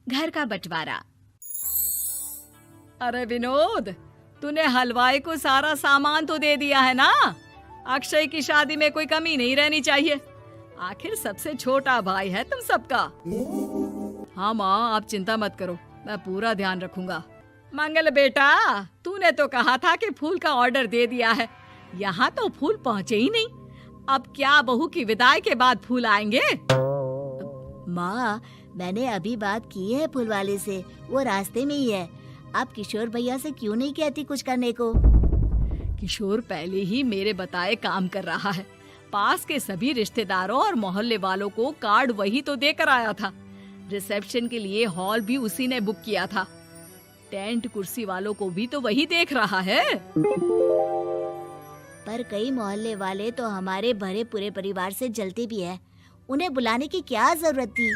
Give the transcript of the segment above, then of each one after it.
घर का बंटवारा। अरे विनोद, तूने हलवाई को सारा सामान तो दे दिया है ना? अक्षय की शादी में कोई कमी नहीं रहनी चाहिए। आखिर सबसे छोटा भाई है तुम सबका। हाँ माँ, आप चिंता मत करो, मैं पूरा ध्यान रखूंगा। मंगल बेटा, तूने तो कहा था कि फूल का ऑर्डर दे दिया है, यहाँ तो फूल पहुँचे ही नहीं। अब क्या बहू की विदाई के बाद फूल आएंगे? माँ, मैंने अभी बात की है फूल वाले से, वो रास्ते में ही है। आप किशोर भैया से क्यों नहीं कहती कुछ करने को? किशोर पहले ही मेरे बताए काम कर रहा है। पास के सभी रिश्तेदारों और मोहल्ले वालों को कार्ड वही तो देकर आया था। रिसेप्शन के लिए हॉल भी उसी ने बुक किया था। टेंट कुर्सी वालों को भी तो वही देख रहा है। पर कई मोहल्ले वाले तो हमारे भरे पूरे परिवार से जलते भी है, उन्हें बुलाने की क्या जरूरत थी?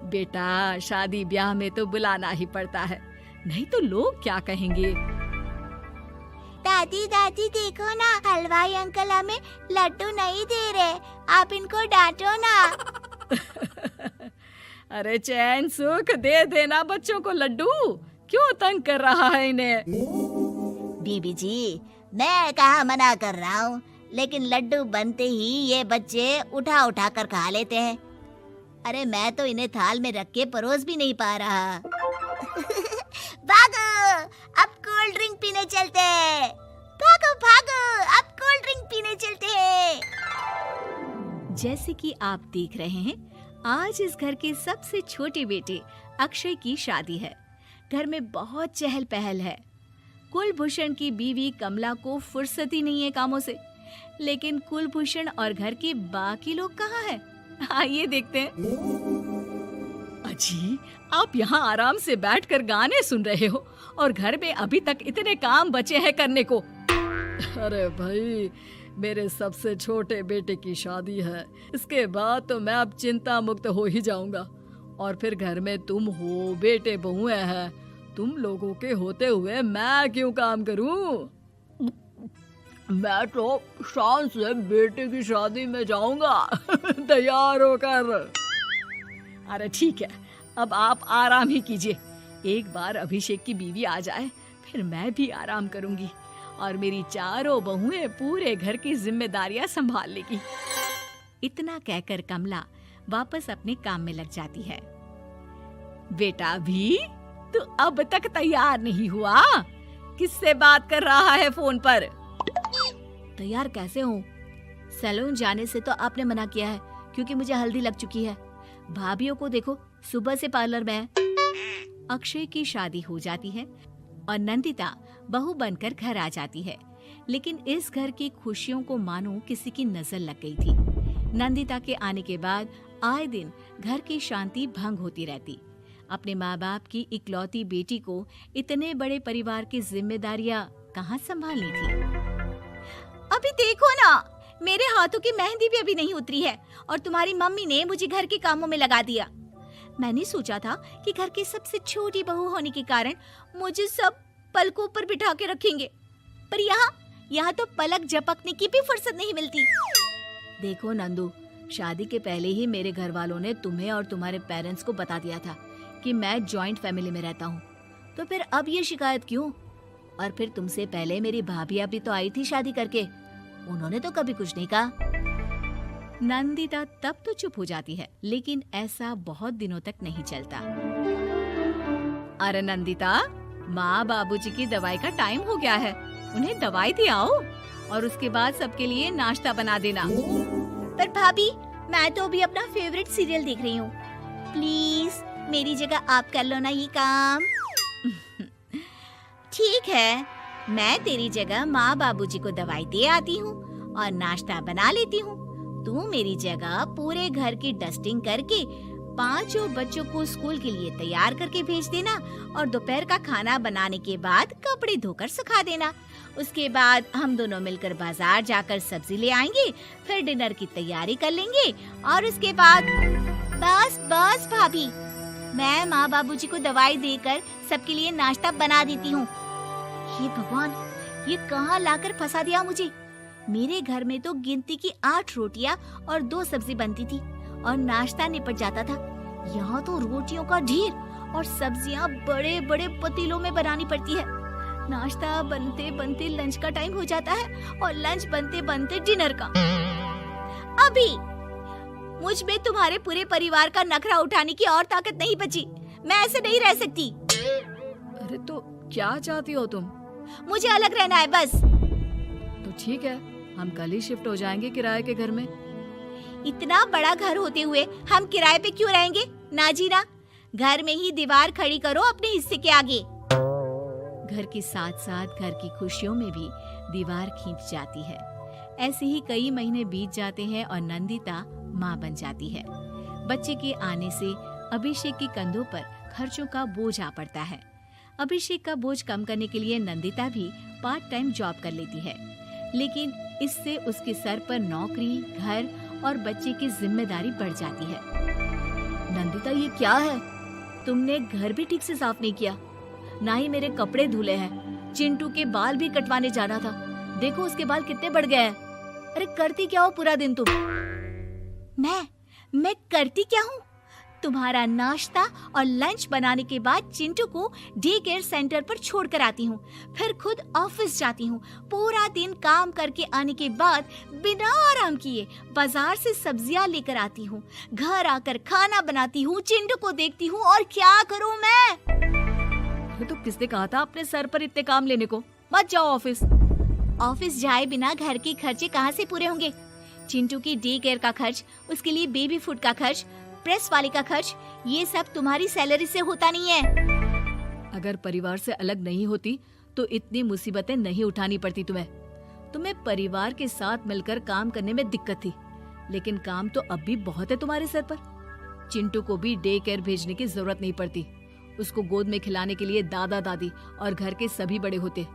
बेटा, शादी ब्याह में तो बुलाना ही पड़ता है, नहीं तो लोग क्या कहेंगे। दादी दादी देखो ना, हलवाई अंकल हमें लड्डू नहीं दे रहे, आप इनको डांटो ना। अरे चैन सुख दे देना बच्चों को लड्डू, क्यों तंग कर रहा है इन्हें? बीबी जी, मैं कहाँ मना कर रहा हूँ, लेकिन लड्डू बनते ही ये बच्चे उठा उठा कर खा लेते हैं। अरे मैं तो इन्हें थाल में रख के परोस भी नहीं पा रहा। भागो, अब कोल्ड ड्रिंक पीने चलते हैं। भागो भागो, अब कोल्ड ड्रिंक पीने चलते हैं। जैसे कि आप देख रहे हैं, आज इस घर के सबसे छोटे बेटे अक्षय की शादी है। घर में बहुत चहल पहल है। कुलभूषण की बीवी कमला को फुर्सत ही नहीं है कामों से, लेकिन कुलभूषण और घर के बाकी लोग कहाँ हैं? आइए देखते हैं। अजी, आप यहाँ आराम से बैठकर गाने सुन रहे हो और घर में अभी तक इतने काम बचे हैं करने को। अरे भाई, मेरे सबसे छोटे बेटे की शादी है, इसके बाद तो मैं अब चिंता मुक्त हो ही जाऊंगा। और फिर घर में तुम हो, बेटे बहुएं हैं, तुम लोगों के होते हुए मैं क्यों काम करूं? मैं तो शान से बेटे की शादी में जाऊंगा तैयार होकर। अरे ठीक है, अब आप आराम ही कीजिए। एक बार अभिषेक की बीवी आ जाए, फिर मैं भी आराम करूंगी और मेरी चारों बहुएं पूरे घर की जिम्मेदारियां संभाल लेगी। इतना कहकर कमला वापस अपने काम में लग जाती है। बेटा भी, तू अब तक तैयार नहीं हुआ? किससे बात कर रहा है फोन पर? तैयार कैसे हूँ? सैलून जाने से तो आपने मना किया है, क्योंकि मुझे हल्दी लग चुकी है। भाभीयों को देखो, सुबह से पार्लर में है। अक्षय की शादी हो जाती है और नंदिता बहू बनकर घर आ जाती है, लेकिन इस घर की खुशियों को मानो किसी की नजर लग गई थी। नंदिता के आने के बाद आए दिन घर की शांति भंग होती रहती। अपने माँ बाप की इकलौती बेटी को इतने बड़े परिवार की जिम्मेदारियां कहाँ संभालनी थी। अभी देखो ना, मेरे हाथों की मेहंदी भी अभी नहीं उतरी है और तुम्हारी मम्मी ने मुझे घर के कामों में लगा दिया। मैंने सोचा था कि घर की सबसे छोटी बहू होने के कारण मुझे सब पलकों पर बिठा के रखेंगे, पर यहाँ तो पलक झपकने की भी फुर्सत नहीं मिलती। देखो नंदू, शादी के पहले ही मेरे घर वालों ने तुम्हें और तुम्हारे पेरेंट्स को बता दिया था कि मैं जॉइंट फैमिली में रहता हूँ, तो फिर अब ये शिकायत क्यों? और फिर तुमसे पहले मेरी भाभियाँ भी तो आई थी शादी करके, उन्होंने तो कभी कुछ नहीं कहा। नंदिता तब तो चुप हो जाती है, लेकिन ऐसा बहुत दिनों तक नहीं चलता। अरे नंदिता, माँ बाबूजी की दवाई का टाइम हो गया है, उन्हें दवाई दे आओ और उसके बाद सबके लिए नाश्ता बना देना। पर भाभी, मैं तो अभी अपना फेवरेट सीरियल देख रही हूँ। प्लीज मेरी जगह आप कर लो ना ये काम। ठीक है, मैं तेरी जगह माँ बाबूजी को दवाई दे आती हूँ और नाश्ता बना लेती हूँ। तू मेरी जगह पूरे घर की डस्टिंग करके 5 बच्चों को स्कूल के लिए तैयार करके भेज देना और दोपहर का खाना बनाने के बाद कपड़े धोकर सुखा देना। उसके बाद हम दोनों मिलकर बाजार जाकर सब्जी ले आएंगे, फिर डिनर की तैयारी कर लेंगे और उसके बाद बस भाभी, मैं माँ बाबूजी को दवाई देकर सबके लिए नाश्ता बना देती हूँ। हे भगवान, ये कहाँ लाकर फंसा दिया मुझे। मेरे घर में तो गिनती की 8 रोटियां और 2 सब्जी बनती थी और नाश्ता निपट जाता था। यहाँ तो रोटियों का ढेर और सब्जियाँ बड़े बड़े पतीलों में बनानी पड़ती है। नाश्ता बनते बनते लंच का टाइम हो जाता है और लंच बनते बनते डिनर का। अभी मुझ में तुम्हारे पूरे परिवार का नखरा उठाने की और ताकत नहीं बची। मैं ऐसे नहीं रह सकती। अरे तो क्या चाहती हो तुम? मुझे अलग रहना है बस। तो ठीक है, हम कल ही शिफ्ट हो जाएंगे किराए के घर में। इतना बड़ा घर होते हुए हम किराए पे क्यों रहेंगे? ना जी ना, घर में ही दीवार खड़ी करो अपने हिस्से के आगे। घर के साथ साथ घर की खुशियों में भी दीवार खींच जाती है। ऐसे ही कई महीने बीत जाते हैं और नंदिता माँ बन जाती है। बच्चे के आने से अभिषेक के कंधों पर खर्चों का बोझ आ पड़ता है। अभिषेक का बोझ कम करने के लिए नंदिता भी पार्ट टाइम जॉब कर लेती है, लेकिन इससे उसके सर पर नौकरी, घर और बच्चे की जिम्मेदारी बढ़ जाती है। नंदिता, ये क्या है? तुमने घर भी ठीक से साफ नहीं किया, ना ही मेरे कपड़े धुले हैं। चिंटू के बाल भी कटवाने जाना था, देखो उसके बाल कितने बढ़ गए हैं। अरे करती क्या हो पूरा दिन तुम? मैं करती क्या हूँ? तुम्हारा नाश्ता और लंच बनाने के बाद चिंटू को डे केयर सेंटर पर छोड़कर आती हूँ, फिर खुद ऑफिस जाती हूँ। पूरा दिन काम करके आने के बाद बिना आराम किए बाजार से सब्जियाँ लेकर आती हूँ, घर आकर खाना बनाती हूँ, चिंटू को देखती हूँ और क्या करूँ मैं? तो किसने कहा था अपने सर पर इतने काम लेने को? मत जाओ ऑफिस। ऑफिस जाए बिना घर के खर्चे कहाँ से पूरे होंगे? चिंटू की डे केयर का खर्च, उसके लिए बेबी फूड का खर्च, प्रेस वाले का खर्च, ये सब तुम्हारी सैलरी से होता नहीं है। अगर परिवार से अलग नहीं होती तो इतनी मुसीबतें नहीं उठानी पड़ती तुम्हें परिवार के साथ मिलकर काम करने में दिक्कत थी, लेकिन काम तो अब भी बहुत है तुम्हारे सर पर। चिंटू को भी डे केयर भेजने की जरूरत नहीं पड़ती। उसको गोद में खिलाने के लिए दादा दादी और घर के सभी बड़े होते।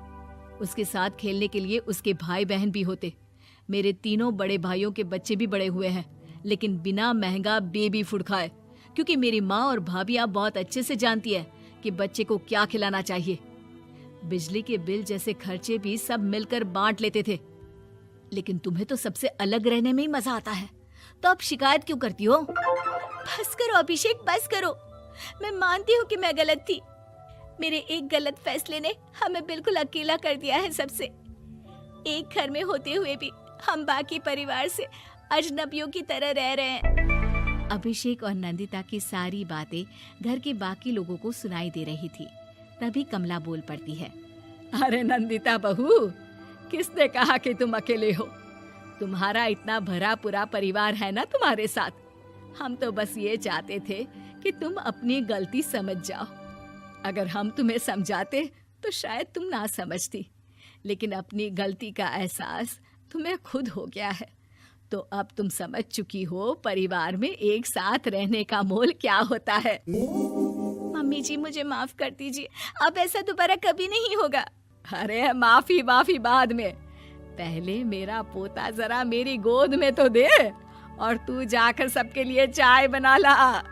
उसके साथ खेलने के लिए उसके भाई बहन भी होते। मेरे तीनों बड़े भाइयों के बच्चे भी बड़े हुए हैं, लेकिन बिना महंगा बेबी फूड खाए, क्योंकि मेरी माँ और भाभियाँ बहुत अच्छे से जानती है कि बच्चे को क्या खिलाना चाहिए। बिजली के बिल जैसे खर्चे भी सब मिलकर बांट लेते थे। लेकिन तुम्हें तो सबसे अलग रहने में ही मजा आता है, तो अब शिकायत क्यों करती हो? बस करो अभिषेक, बस करो। मैं मानती हूँ कि मैं गलत थी। मेरे एक गलत फैसले ने हमें बिल्कुल अकेला कर दिया है सबसे। एक घर में होते हुए भी हम बाकी परिवार से अजनबियों की तरह रह रहे हैं। अभिषेक और नंदिता की सारी बातें घर के बाकी लोगों को सुनाई दे रही थी। तभी कमला बोल पड़ती है। अरे नंदिता बहू, किसने कहा कि तुम अकेले हो? तुम्हारा इतना भरा पूरा परिवार है ना तुम्हारे साथ। हम तो बस ये चाहते थे कि तुम अपनी गलती समझ जाओ। अगर हम तुम्हें समझाते तो शायद तुम ना समझती, लेकिन अपनी गलती का एहसास तुम्हें खुद हो गया है, तो अब तुम समझ चुकी हो परिवार में एक साथ रहने का मोल क्या होता है। मम्मी जी, मुझे माफ कर दीजिए, अब ऐसा दोबारा कभी नहीं होगा। अरे माफी बाद में, पहले मेरा पोता जरा मेरी गोद में तो दे, और तू जाकर सबके लिए चाय बना ला।